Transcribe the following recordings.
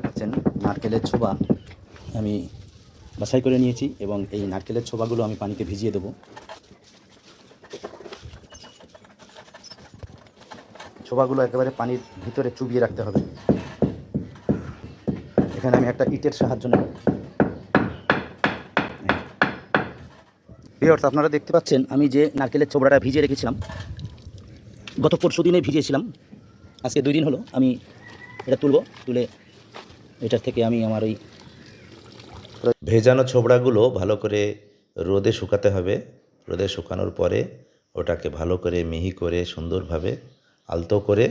দেখছেন নারকেলের ছোবা আমি বাছাই করে নিয়েছি এবং এই নারকেলের ছোবাগুলো আমি পানিতে ভিজিয়ে দেবো। ছোবাগুলো একেবারে পানির ভিতরে চুবিয়ে রাখতে হবে। এখানে আমি একটা ইটের সাহায্য নেব। ভিউয়ার্স, আপনারা দেখতে পাচ্ছেন আমি যে নারকেলের ছোবড়াটা ভিজিয়ে রেখেছিলাম, গত পরশু দিনে ভিজিয়েছিলাম, আজকে 2 দিন হলো আমি এটা তুলে এটার থেকে আমি আমার ওই ভেজানো ছোবড়াগুলো ভালো করে রোদে শুকাতে হবে। রোদে শুকানোর পরে ওটাকে ভালো করে মিহি করে সুন্দরভাবে আলতো করে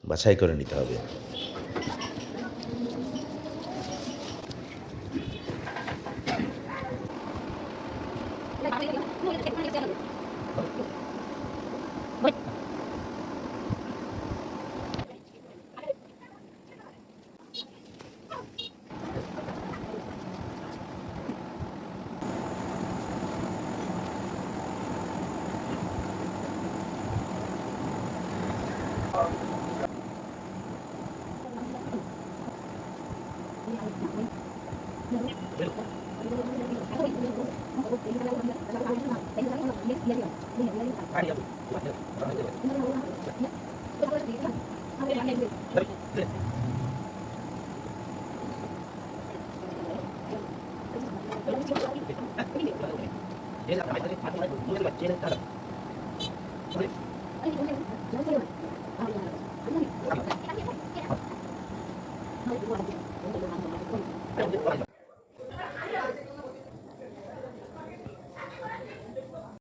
বাছাই করে নিতে হবে।